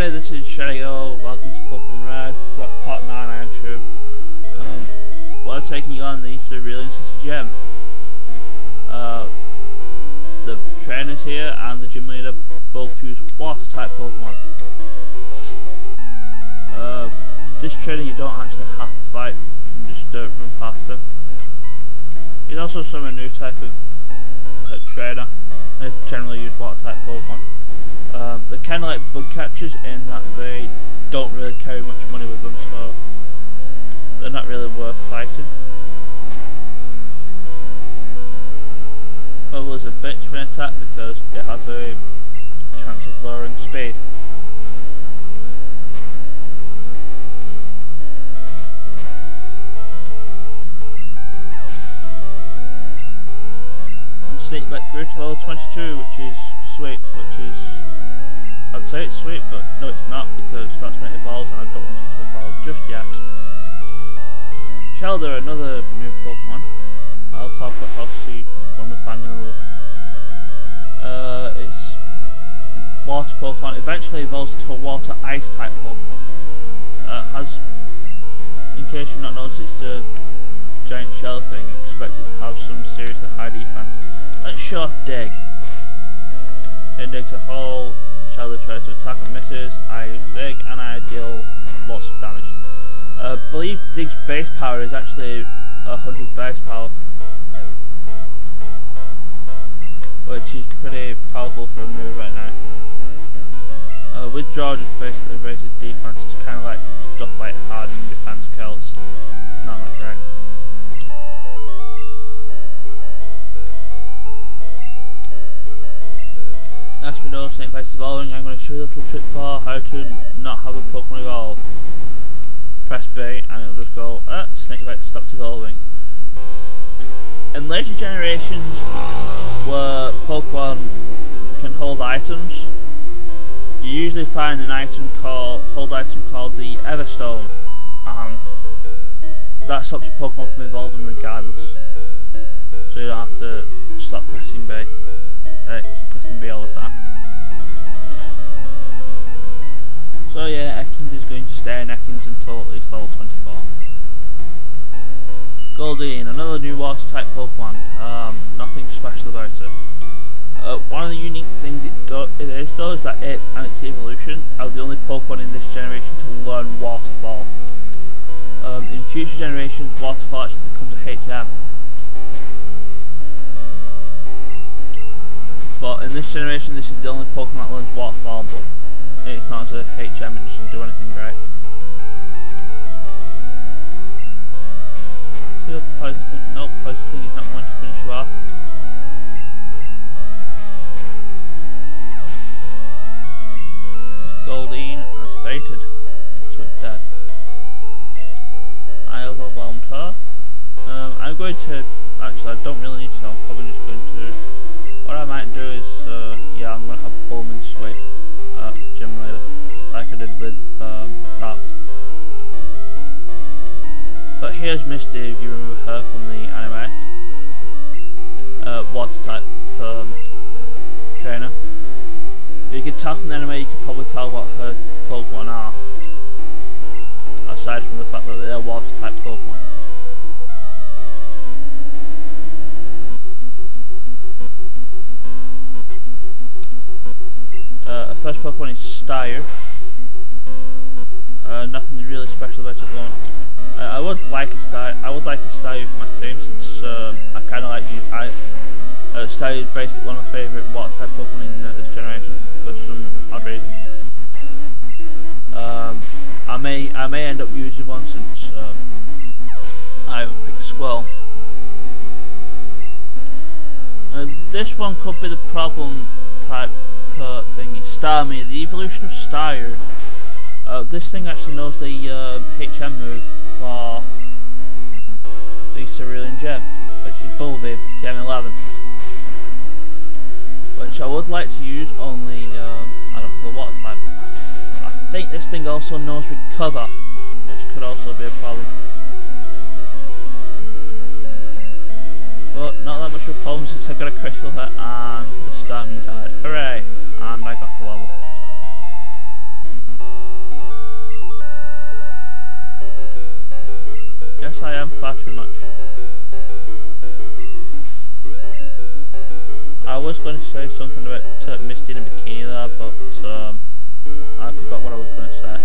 everybody, this is Shadow. Welcome to Pokemon Red. We're at part 9 actually. We're taking on the Cerulean City gym. The trainers here and the gym leader both use water type Pokemon. This trainer you don't actually have to fight, you can just run past him. He's also some new type of trainer. They generally use water type Pokemon. They're kind of like bug catchers in that they don't really carry much money with them, so they're not really worth fighting. Bubble is a bitch when attacked because it has a chance of lowering speed. And Sneak Back grew to level 22, which is sweet, I'd say it's sweet, but no it's not, because that's when it evolves and I don't want it to evolve just yet. Shelder, another new Pokemon. I'll talk about how to see when we find another. It's water Pokemon, eventually evolves into a water ice type Pokemon. Has, in case you've not noticed, it's the giant shell thing, expect it to have some seriously high defense. Let's show off Dig. It digs a hole. Shelder tries to attack and misses. I use Dig and I deal lots of damage. I believe Dig's base power is actually 100 base power, which is pretty powerful for a move right now. Withdraw just basically raises defense. It's kind of like stuff like hardened defense kills. Not that great. As we know, Snakebite's evolving. I'm going to show you a little trick for how to not have a Pokemon evolve. Press B and it'll just go, Snakebite stopped evolving. In later generations where Pokemon can hold items, you usually find an hold item called the Everstone, and that stops a Pokemon from evolving regardless. So you don't have to stop pressing B. Keep pressing B all the time. So yeah, Ekans is going to stay in Ekans until at least level 24. Goldeen, another new water type Pokemon. Nothing special about it. One of the unique things it is though is that it and its evolution are the only Pokemon in this generation to learn Waterfall. In future generations, Waterfall actually becomes a HM. But in this generation, this is the only Pokemon that learns Waterfall, but it's not as a HM, it doesn't do anything great. See what Poison Sting? Nope, Poison Sting is not going to finish you off. Goldeen has fainted, so it's dead. I overwhelmed her. I'm going to, actually I don't really need to, I'm probably just going to, what I might do is, yeah, I'm going to have Bowman sweep the gym leader, like I did with Rock. But here's Misty, if you remember her from the anime. Water type trainer. If you can tell from the anime, you can probably tell what her Pokemon are, aside from the fact that they are water type Pokemon. Our first Pokemon is Staryu. Nothing really special about it at the moment. I would like a Staryu for my team, since I kind of like use. Staryu is basically one of my favourite water type Pokemon in this generation for some odd reason. I may end up using one since I haven't picked a Squirrel. This one could be the problem type thingy. Starmie, the evolution of Staryu. This thing actually knows the HM move for the Cerulean Gem, which is Bullby, TM11. Which I would like to use, only I don't have a water type. I think this thing also knows Recover, which could also be a problem. But not that much of a problem since I got a critical hit and the Starmie died. Hooray! And I got the level. going to say something about Misty in a bikini there, but I forgot what I was going to say.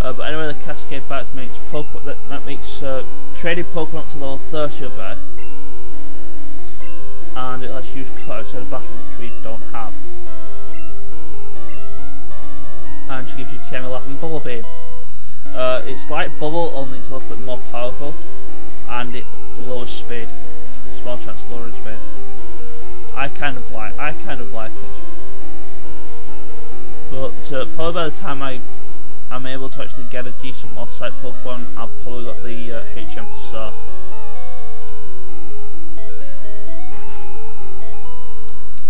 But anyway, the Cascade Bat makes Pokemon that makes trading Pokemon up to level 30 or better, and it lets you use Cut outside of battle, which we don't have. And she gives you TM11 and Bubble Beam. It's like Bubble, only it's a little bit more powerful, and it lowers speed. Small chance of lowering speed. I kind of like it. But probably by the time I'm able to actually get a decent water type Pokemon, I've probably got the HM for Surf.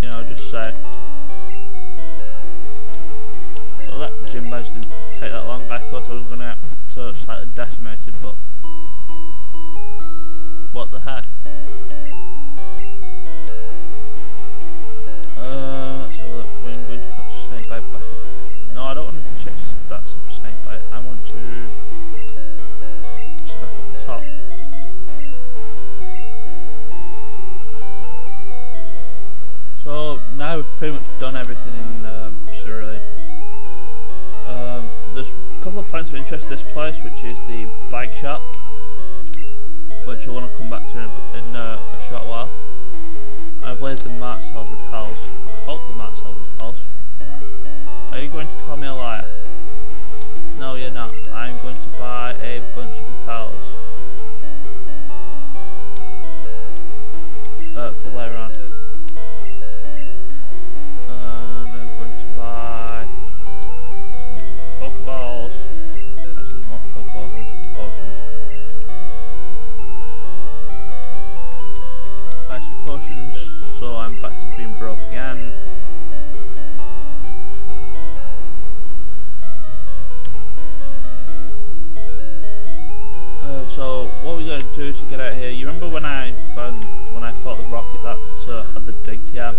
You know, just say. So that gym badge didn't take that long. I thought I was going to have to slightly decimate it, but what the heck? Let's have a look. We're going to put Snakebite back in. No, I don't want to check stats of Snakebite. I want to put it back up the top. So now we've pretty much done everything in Cerulean. There's a couple of points of interest in this place, which is the bike shop, which I want to come back to in a short while. I believe the mart sells repels. I hope the mart sells repels. Are you going to call me a liar? No, you're not. I'm going to buy a bunch of repels for later on. And I'm going to buy some Pokeballs. Actually, not Pokeballs, I want potions. Buy some potions, so I'm back to being broke again. So what we're going to do to get out of here, you remember when I fought the rocket that had the big TM?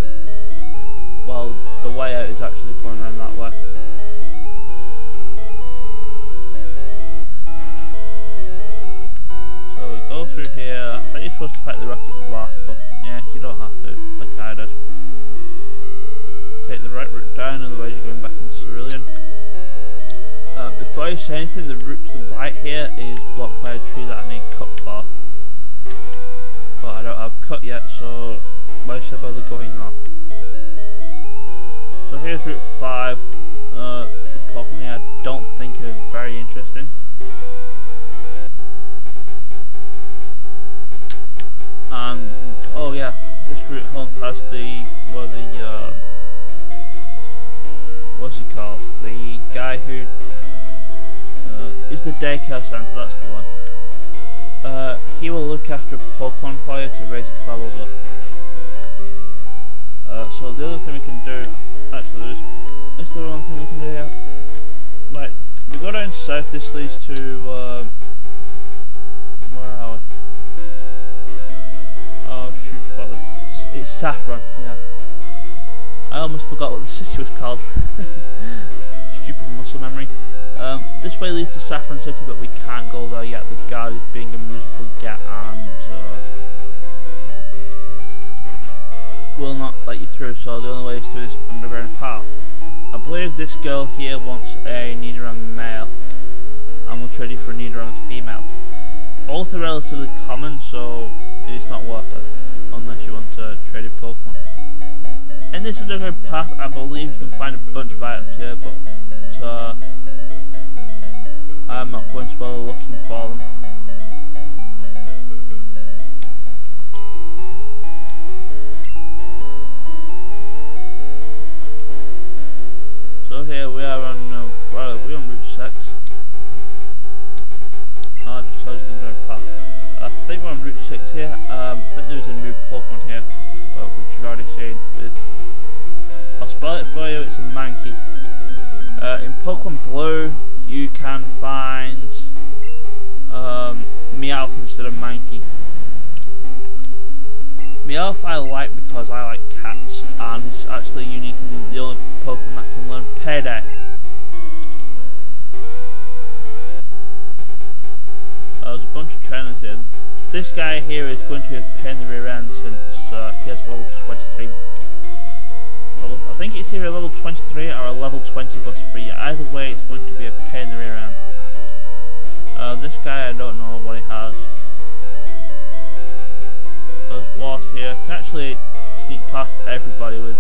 Well, the way out is actually going around that way. So we go through here. I think you're supposed to fight the rocket last, but yeah, you don't have to, like I did. Take the right route down, otherwise you're going back into Cerulean. Before I say anything, the route to the right here is blocked by a tree that I need cut for. But I don't have cut yet, so why should I bother going now? So here's Route 5. The Pokemon I don't think are very interesting. And oh yeah, this route home has what's he called? The guy who is the daycare centre, that's the one. He will look after a Pokemon for you to raise its levels up. So the other thing we can do, actually there's the one thing we can do here. Right, we go down south, this leads to, where are we? Oh shoot, it's Saffron, yeah. I almost forgot what the city was called. Stupid muscle memory. This way leads to Saffron City, but we can't go there yet. The guard is being a miserable gat and will not let you through, so the only way is through this underground path. I believe this girl here wants a Nidoran male, and we'll trade you for a Nidoran female. Both are relatively common, so it's not worth it, unless you want to trade a Pokemon. In this underground path, I believe you can find a bunch of items here, but I'm not going to bother looking for them. So here we are on, we're on Route 6. I'll just tell you the underground path. I think we're on Route 6 here. I think there's a new Pokemon here, which you've already seen. I'll spell it for you, it's a Mankey. In Pokemon Blue, you can find Meowth instead of Mankey. Meowth I like because I like cats, and it's actually unique and the only Pokemon that can learn Payday. There's a bunch of trainers here. This guy here is going to be a pain in the rear end since he has level 23. I think it's either a level 23 or a level 20 plus 3. Either way, it's going to be a pain in the rear end. This guy, I don't know what he has. There's water here. I can actually sneak past everybody with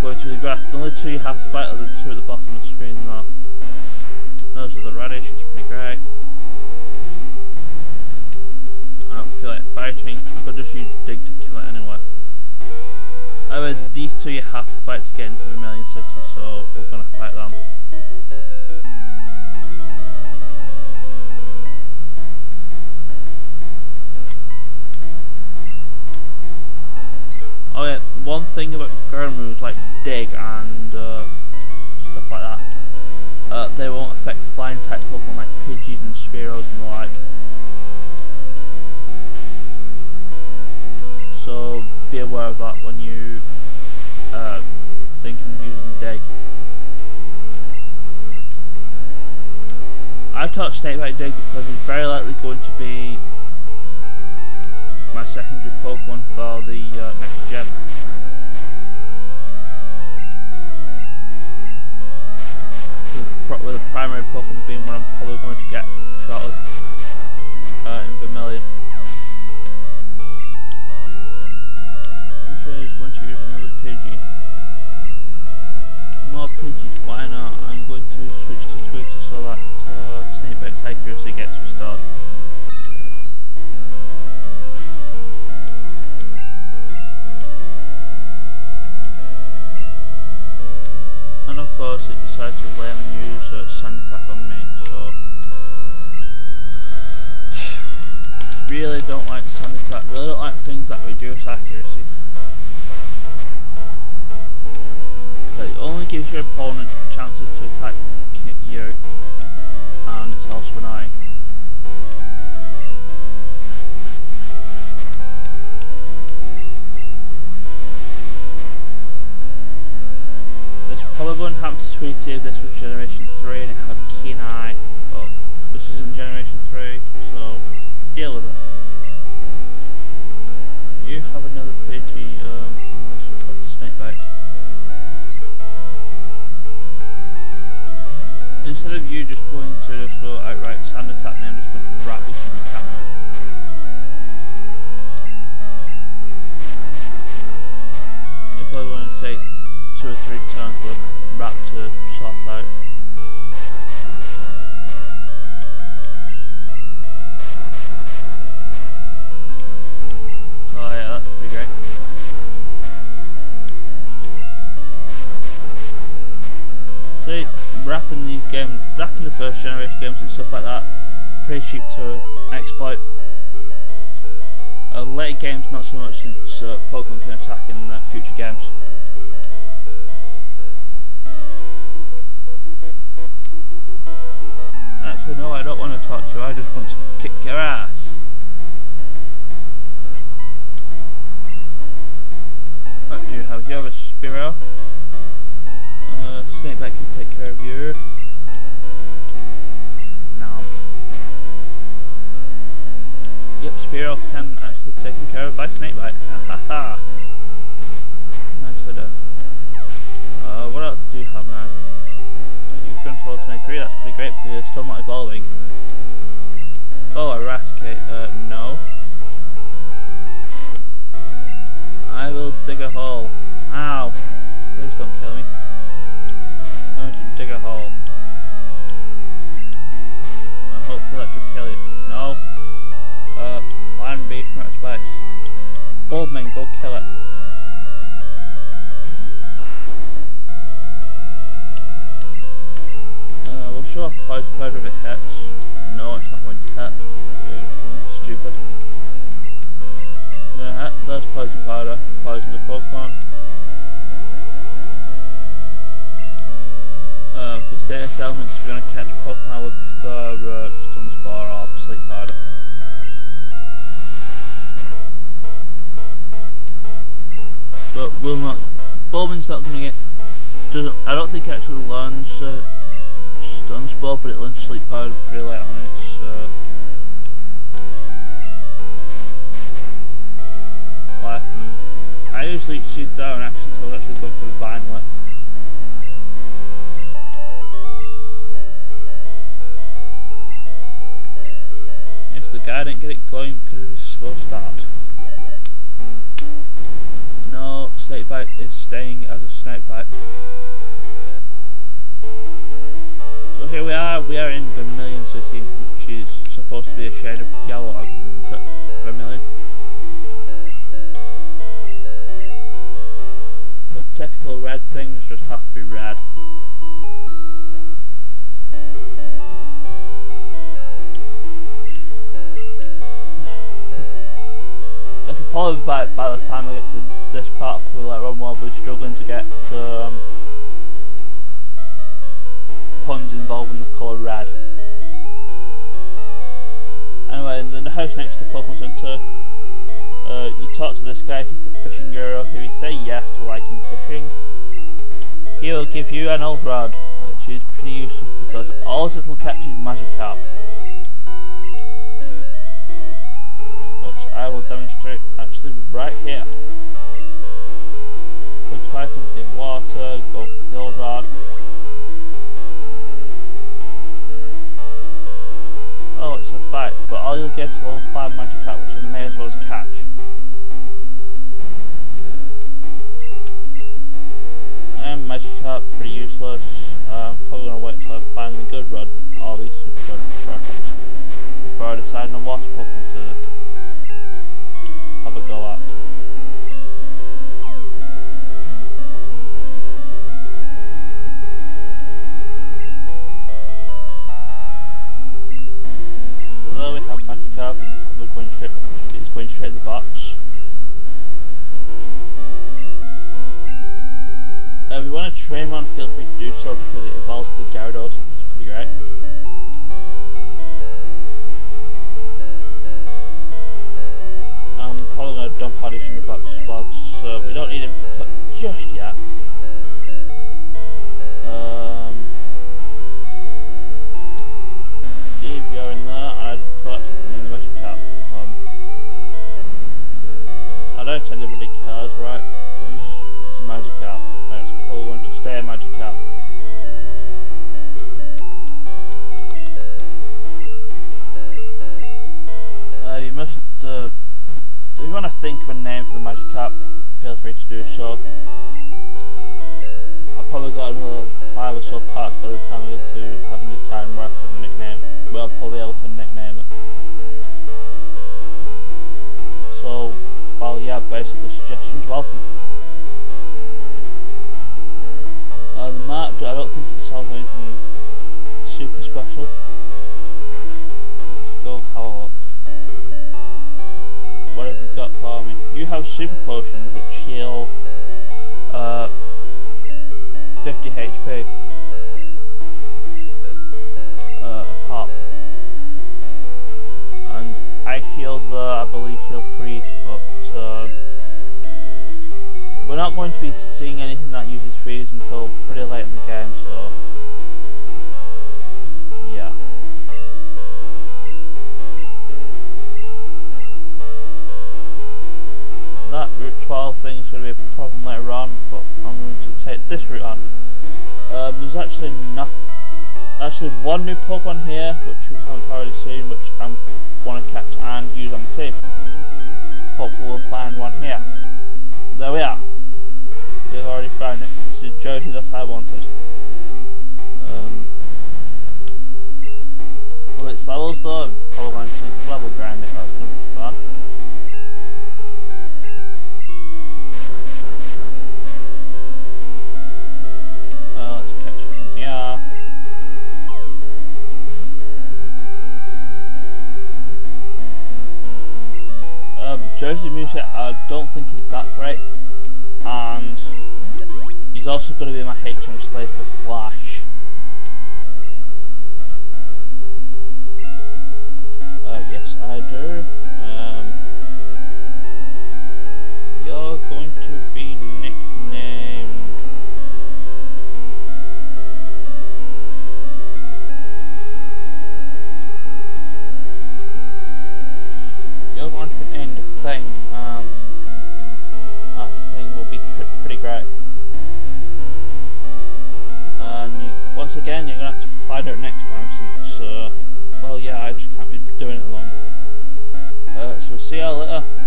going through the grass. The only two you have to fight are the two at the bottom of the screen though. Those are the radish, it's pretty great. I don't feel like fighting, I could just use dig to kill it anyway. However, these two you have to fight to get into Cerulean City, so we're gonna fight them. Oh yeah, one thing about ground moves like dig and stuff like that, they won't affect flying type Pokemon like Pidgeys and Spearows and the like. So be aware of that when you thinking of using dig. I've taught Snakebite dig because it's very likely going to be my secondary Pokemon for the next gen. With the primary Pokemon being what I'm probably going to get shortly in Vermilion. Which is going to use another Pidgey. More Pidgeys, why not? I'm going to switch to Twitter so that Snakebite's accuracy gets restored. And of course it decides to lay and use Sand Attack on me, so really don't like Sand Attack, really don't like things that reduce accuracy. But it only gives your opponent chances to attack you, and it's also annoying. This probably wouldn't happen to Tweety if this was Generation 3 and it had Keen Eye, but this isn't Generation 3, so deal with it. You have another Pidgey, I'm going to switch back to Snakebite. Instead of you just going to just go outright Sand Attack me, I'm just going to wrap you so you can't move. You're probably going to take 2 or 3 turns with wrap to sort out. Oh yeah, that's pretty great. See, wrapping these games, wrapping the first generation games and stuff like that, pretty cheap to exploit. Later games not so much, since Pokemon can attack in future games. Actually no, I don't want to talk to you, I just want to kick your ass. What do you have? You have a Spearow. Snakebite can take care of you. No. Yep, Spearow can actually be taken care of by Snakebite. Haha. Nicely done. What else do you have now? You've grown to level 23, that's pretty great, but you're still not evolving. Oh, Eradicate. No. I will dig a hole. Ow. Please don't kill me. I want you to dig a hole. And hopefully that should kill you. No. Plan B from outer space. Bulbmin, go kill it. We'll show a poison powder if it hits. No, it's not going to hit. You're stupid. Gonna hit. There's poison powder. Poison the Pokemon. For status elements, if you're going to catch Pokemon, I would prefer Stun Spore or Sleep Powder. But will not. Bulbmin's not going to get. I don't think it actually learns Stun Spore, but it learns Sleep Powder pretty late on in its life, and I used Leech Seed down action until I was actually going for the Vine-Whip. Yes, the guy didn't get it going because of his slow start. No, Snake Bite is staying as a Snake Bite. So here we are in Cerulean City, which is supposed to be a shade of yellow, isn't it? Vermilion. But typical red things just have to be red. It'll probably by the time I get to this part, probably later on, I'll be struggling to get to puns involving the colour red. Anyway, in the house next to Pokemon Center, you talk to this guy. He's a fishing guru. If you say yes to liking fishing, he will give you an old rod, which is pretty useful because all it'll catch is Magikarp, which I will demonstrate actually right here. Put two items in water, go the old rod. Oh, it's a bite, but all you'll get is a level 5 Magikarp, which I may as well as catch. And Magikarp, pretty useless. I'm probably going to wait until I find the good rod, all these super rods, before I decide on what Pokemon to have a go at. Although we have Magikarp, probably going straight in the box. If you want to train one, feel free to do so because it evolves to Gyarados, which is pretty great. I'm probably going to dump Oddish in the box as well, so we don't need him for cut just yet. Steve, you're in there, and I thought in the Magikarp. I don't think anybody cares, right? It's a Magikarp, and it's probably going to stay a Magikarp. You must, if you want to think of a name for the Magikarp, feel free to do so. I've probably got another 5 or so parts by the time I get to having the time where I could nickname. Well, I'll probably be able to nickname it. So, well, yeah, basically suggestions welcome. The map, I don't think it sells anything super special. Let's go have a look. What have you got for me? You have super potions which heal 50 HP. A pop. And ice heals, I believe, heal freeze, but we're not going to be seeing anything that uses freeze until pretty late in the game, so yeah. That Route 12 thing is going to be a problem later on, but I'm going to take this route on. There's actually one new Pokemon here, which we haven't already seen, which I want to catch and use on my team. Hopefully we'll find one here. There we are. We've already found it. This is Josie that I wanted. Well, its levels though, I'm probably going to need to level grind it. That's going to be fun. Let's catch it from here. Josie's music I don't think is that great, and he's also going to be my HM slave for Flash. Yes I do. You're going to be nicknamed Thing, and again, you're going to have to find out next time since, well yeah, I just can't be doing it long. So see you later.